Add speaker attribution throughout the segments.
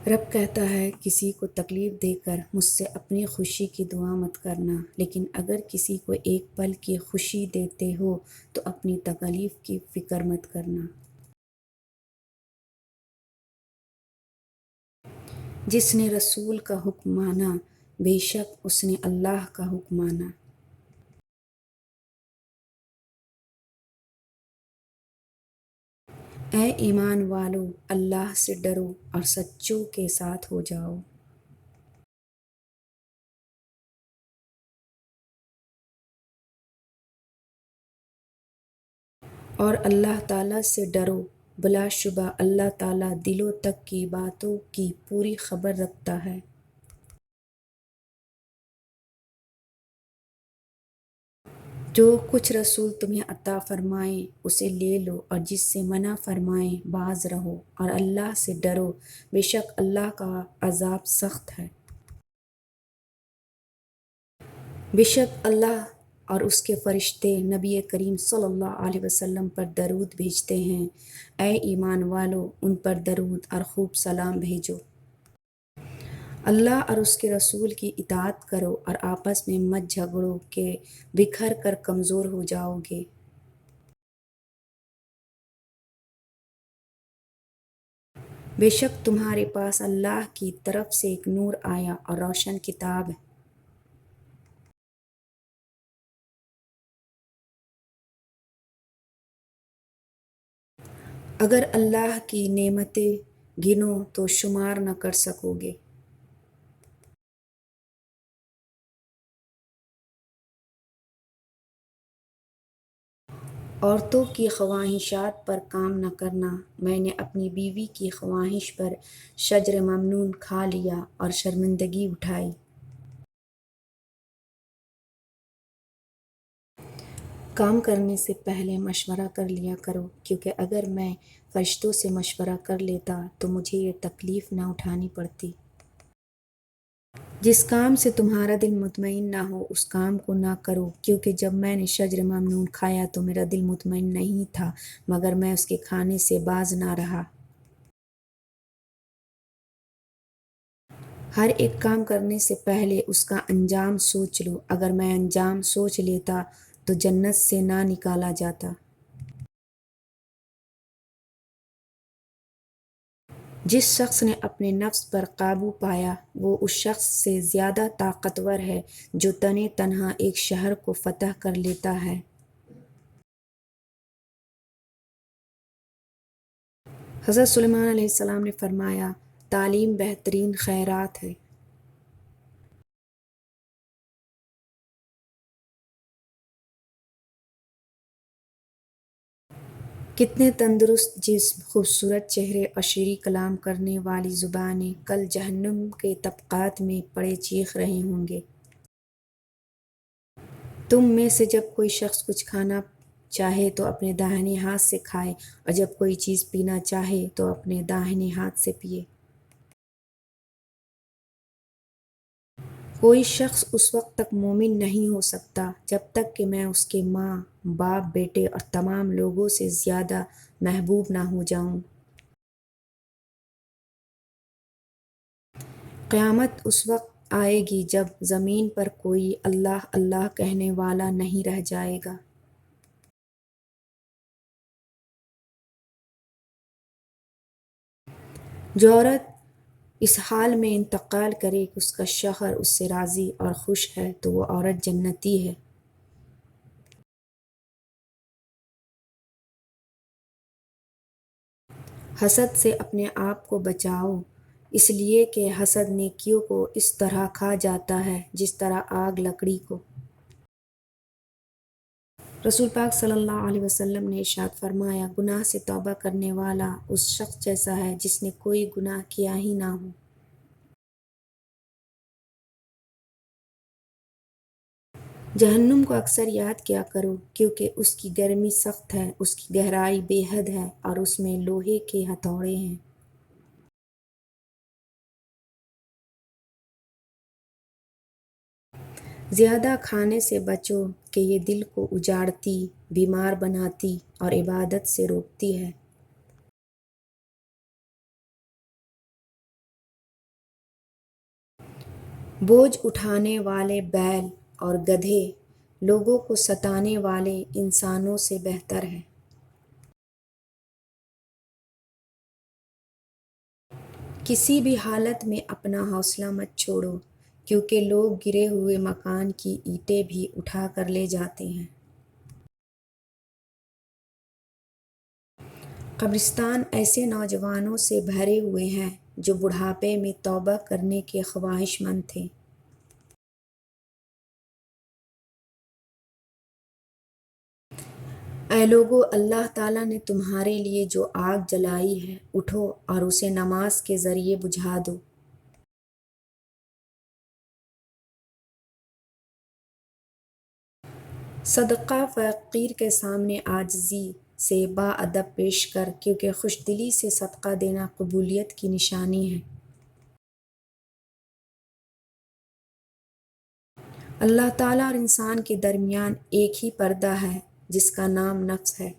Speaker 1: رب کہتا ہے کسی کو تکلیف دے کر مجھ سے اپنی خوشی کی دعا مت کرنا، لیکن اگر کسی کو ایک پل کی خوشی دیتے ہو تو اپنی تکلیف کی فکر مت کرنا۔ جس نے رسول کا حکم مانا بے شک اس نے اللہ کا حکم مانا۔ اے ایمان والو، اللہ سے ڈرو اور سچوں کے ساتھ ہو جاؤ۔ اور اللہ تعالیٰ سے ڈرو، بلا شبہ اللہ تعالیٰ دلوں تک کی باتوں کی پوری خبر رکھتا ہے۔ جو کچھ رسول تمہیں عطا فرمائیں اسے لے لو، اور جس سے منع فرمائیں باز رہو، اور اللہ سے ڈرو، بے شک اللہ کا عذاب سخت ہے۔ بے شک اللہ اور اس کے فرشتے نبی کریم صلی اللہ علیہ وسلم پر درود بھیجتے ہیں۔ اے ایمان والو، ان پر درود اور خوب سلام بھیجو۔ اللہ اور اس کے رسول کی اطاعت کرو اور آپس میں مت جھگڑو کہ بکھر کر کمزور ہو جاؤ گے۔ بے شک تمہارے پاس اللہ کی طرف سے ایک نور آیا اور روشن کتاب ہے۔ اگر اللہ کی نعمتیں گنو تو شمار نہ کر سکو گے۔ عورتوں کی خواہشات پر کام نہ کرنا، میں نے اپنی بیوی کی خواہش پر شجر ممنون کھا لیا اور شرمندگی اٹھائی۔ کام کرنے سے پہلے مشورہ کر لیا کرو، کیونکہ اگر میں فرشتوں سے مشورہ کر لیتا تو مجھے یہ تکلیف نہ اٹھانی پڑتی۔ جس کام سے تمہارا دل مطمئن نہ ہو اس کام کو نہ کرو، کیونکہ جب میں نے شجر ممنون کھایا تو میرا دل مطمئن نہیں تھا، مگر میں اس کے کھانے سے باز نہ رہا۔ ہر ایک کام کرنے سے پہلے اس کا انجام سوچ لو، اگر میں انجام سوچ لیتا تو جنت سے نہ نکالا جاتا۔ جس شخص نے اپنے نفس پر قابو پایا وہ اس شخص سے زیادہ طاقتور ہے جو تنے تنہا ایک شہر کو فتح کر لیتا ہے۔ حضرت سلیمان علیہ السلام نے فرمایا، تعلیم بہترین خیرات ہے۔ کتنے تندرست جسم، خوبصورت چہرے اور شیریں کلام کرنے والی زبانیں کل جہنم کے طبقات میں پڑے چیخ رہے ہوں گے۔ تم میں سے جب کوئی شخص کچھ کھانا چاہے تو اپنے داہنے ہاتھ سے کھائے، اور جب کوئی چیز پینا چاہے تو اپنے داہنے ہاتھ سے پیے۔ کوئی شخص اس وقت تک مومن نہیں ہو سکتا جب تک کہ میں اس کے ماں، باپ، بیٹے اور تمام لوگوں سے زیادہ محبوب نہ ہو جاؤں۔ قیامت اس وقت آئے گی جب زمین پر کوئی اللہ اللہ کہنے والا نہیں رہ جائے گا۔ جو عورت اس حال میں انتقال کرے کہ اس کا شوہر اس سے راضی اور خوش ہے تو وہ عورت جنتی ہے۔ حسد سے اپنے آپ کو بچاؤ، اس لیے کہ حسد نیکیوں کو اس طرح کھا جاتا ہے جس طرح آگ لکڑی کو۔ رسول پاک صلی اللہ علیہ وسلم نے ارشاد فرمایا، گناہ سے توبہ کرنے والا اس شخص جیسا ہے جس نے کوئی گناہ کیا ہی نہ ہو۔ جہنم کو اکثر یاد کیا کرو، کیونکہ اس کی گرمی سخت ہے، اس کی گہرائی بے حد ہے اور اس میں لوہے کے ہتھوڑے ہیں۔ زیادہ کھانے سے بچو کہ یہ دل کو اجاڑتی، بیمار بناتی اور عبادت سے روکتی ہے۔ بوجھ اٹھانے والے بیل اور گدھے لوگوں کو ستانے والے انسانوں سے بہتر ہے۔ کسی بھی حالت میں اپنا حوصلہ مت چھوڑو، کیونکہ لوگ گرے ہوئے مکان کی اینٹیں بھی اٹھا کر لے جاتے ہیں۔ قبرستان ایسے نوجوانوں سے بھرے ہوئے ہیں جو بڑھاپے میں توبہ کرنے کے خواہش مند تھے۔ اے لوگو، اللہ تعالیٰ نے تمہارے لیے جو آگ جلائی ہے اٹھو اور اسے نماز کے ذریعے بجھا دو۔ صدقہ فقیر کے سامنے عاجزی سے باادب پیش کر، کیونکہ خوش دلی سے صدقہ دینا قبولیت کی نشانی ہے۔ اللہ تعالیٰ اور انسان کے درمیان ایک ہی پردہ ہے جس کا نام نفس ہے۔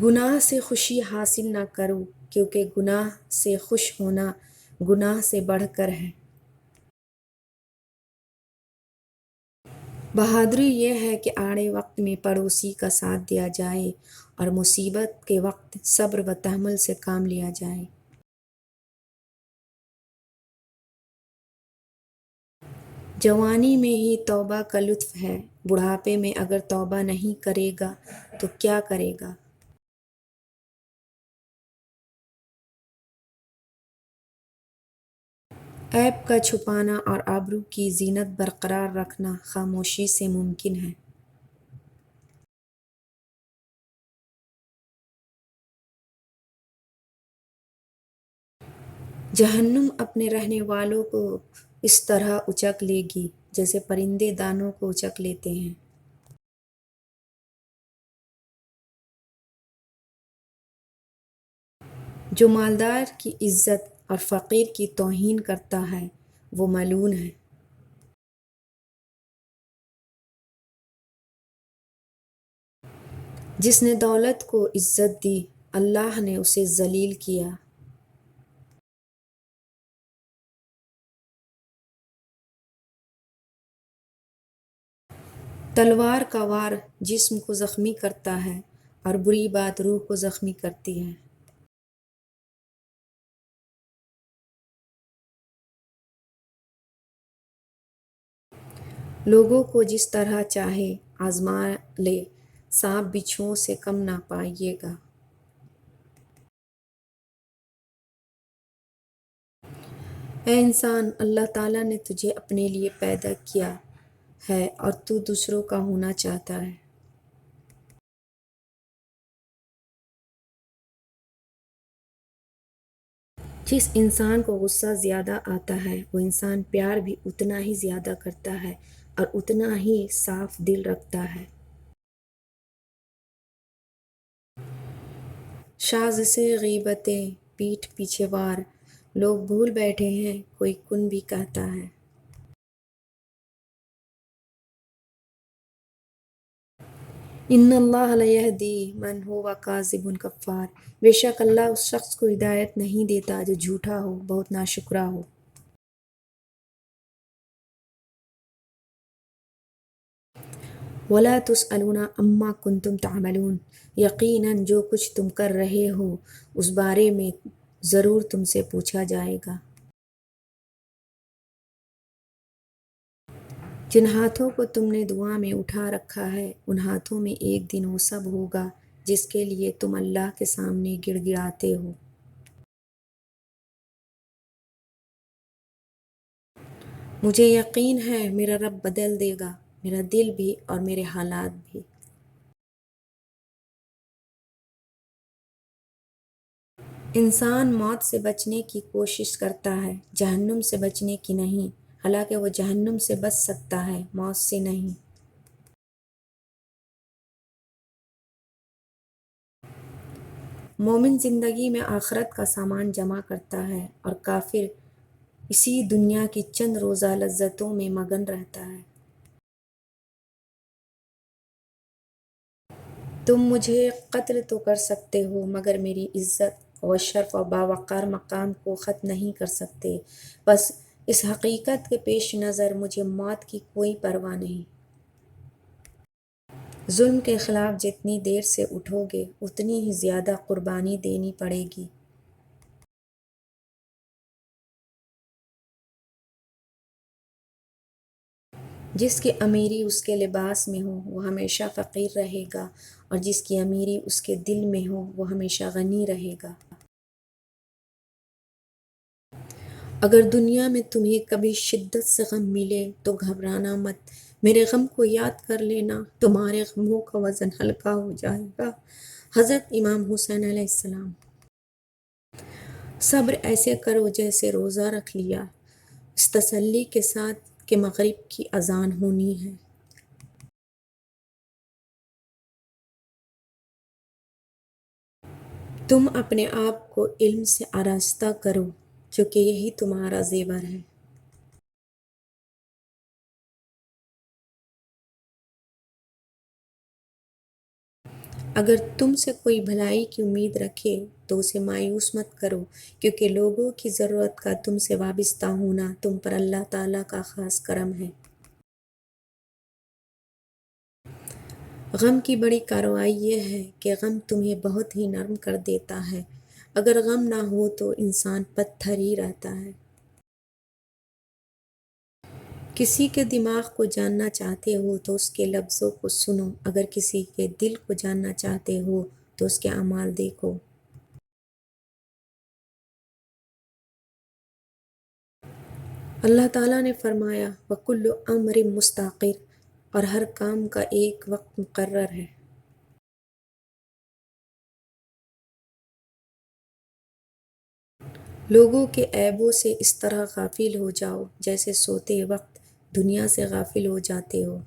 Speaker 1: گناہ سے خوشی حاصل نہ کرو، کیونکہ گناہ سے خوش ہونا گناہ سے بڑھ کر ہے۔ بہادری یہ ہے کہ آڑے وقت میں پڑوسی کا ساتھ دیا جائے اور مصیبت کے وقت صبر و تحمل سے کام لیا جائے۔ جوانی میں ہی توبہ کا لطف ہے، بڑھاپے میں اگر توبہ نہیں کرے گا تو کیا کرے گا؟ عیب کا چھپانا اور آبرو کی زینت برقرار رکھنا خاموشی سے ممکن ہے۔ جہنم اپنے رہنے والوں کو اس طرح اچک لے گی جیسے پرندے دانوں کو اچک لیتے ہیں۔ جو مالدار کی عزت اور فقیر کی توہین کرتا ہے وہ ملعون ہے۔ جس نے دولت کو عزت دی اللہ نے اسے ذلیل کیا۔ تلوار کا وار جسم کو زخمی کرتا ہے اور بری بات روح کو زخمی کرتی ہے۔ لوگوں کو جس طرح چاہے آزما لے، سانپ بچھوؤں سے کم نہ پائیے گا۔ اے انسان، اللہ تعالیٰ نے تجھے اپنے لیے پیدا کیا ہے اور تو دوسروں کا ہونا چاہتا ہے۔ جس انسان کو غصہ زیادہ آتا ہے وہ انسان پیار بھی اتنا ہی زیادہ کرتا ہے اور اتنا ہی صاف دل رکھتا ہے۔ شاذ سے غیبتیں پیٹھ پیچھے وار، لوگ بھول بیٹھے ہیں کوئی کن بھی کہتا ہے۔ ان اللہ لیہدی من ھو کاذب کفار، بے شک اللہ اس شخص کو ہدایت نہیں دیتا جو جھوٹا ہو، بہت ناشکرا ہو۔ وَلَا تُسْأَلُونَ عَمَّا كُنتُمْ تَعْمَلُونَ، یقیناً جو کچھ تم کر رہے ہو اس بارے میں ضرور تم سے پوچھا جائے گا۔ جن ہاتھوں کو تم نے دعا میں اٹھا رکھا ہے ان ہاتھوں میں ایک دن وہ سب ہوگا جس کے لیے تم اللہ کے سامنے گڑ گڑاتے ہو۔ مجھے یقین ہے میرا رب بدل دے گا میرا دل بھی اور میرے حالات بھی۔ انسان موت سے بچنے کی کوشش کرتا ہے، جہنم سے بچنے کی نہیں، حالانکہ وہ جہنم سے بچ سکتا ہے، موت سے نہیں۔ مومن زندگی میں آخرت کا سامان جمع کرتا ہے اور کافر اسی دنیا کی چند روزہ لذتوں میں مگن رہتا ہے۔ تم مجھے قتل تو کر سکتے ہو مگر میری عزت و شرف و باوقار مقام کو ختم نہیں کر سکتے، بس اس حقیقت کے پیش نظر مجھے موت کی کوئی پرواہ نہیں۔ ظلم کے خلاف جتنی دیر سے اٹھو گے اتنی ہی زیادہ قربانی دینی پڑے گی۔ جس کی امیری اس کے لباس میں ہو وہ ہمیشہ فقیر رہے گا، اور جس کی امیری اس کے دل میں ہو وہ ہمیشہ غنی رہے گا۔ اگر دنیا میں تمہیں کبھی شدت سے غم ملے تو گھبرانا مت، میرے غم کو یاد کر لینا، تمہارے غموں کا وزن ہلکا ہو جائے گا۔ حضرت امام حسین علیہ السلام۔ صبر ایسے کرو جیسے روزہ رکھ لیا، اس تسلی کے ساتھ کہ مغرب کی اذان ہونی ہے۔ تم اپنے آپ کو علم سے آراستہ کرو کیونکہ یہی تمہارا زیور ہے۔ اگر تم سے کوئی بھلائی کی امید رکھے تو اسے مایوس مت کرو، کیونکہ لوگوں کی ضرورت کا تم سے وابستہ ہونا تم پر اللہ تعالیٰ کا خاص کرم ہے۔ غم کی بڑی کارروائی یہ ہے کہ غم تمہیں بہت ہی نرم کر دیتا ہے۔ اگر غم نہ ہو تو انسان پتھر ہی رہتا ہے۔ کسی کے دماغ کو جاننا چاہتے ہو تو اس کے لفظوں کو سنو، اگر کسی کے دل کو جاننا چاہتے ہو تو اس کے اعمال دیکھو۔ اللہ تعالیٰ نے فرمایا وَكُلُّ أَمْرٍ مُسْتَقِرٌ، اور ہر کام کا ایک وقت مقرر ہے۔ لوگوں کے عیبوں سے اس طرح غافل ہو جاؤ جیسے سوتے وقت دنیا سے غافل ہو جاتے ہو۔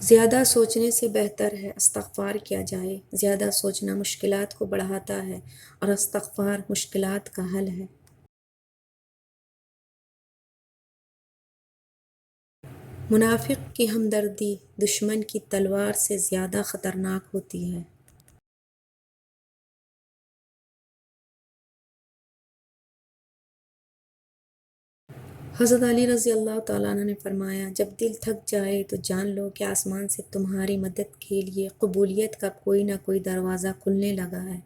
Speaker 1: زیادہ سوچنے سے بہتر ہے استغفار کیا جائے، زیادہ سوچنا مشکلات کو بڑھاتا ہے اور استغفار مشکلات کا حل ہے۔ منافق کی ہمدردی دشمن کی تلوار سے زیادہ خطرناک ہوتی ہے۔ حضرت علی رضی اللہ تعالیٰ عنہ نے فرمایا جب دل تھک جائے تو جان لو کہ آسمان سے تمہاری مدد کے لیے قبولیت کا کوئی نہ کوئی دروازہ کھلنے لگا ہے۔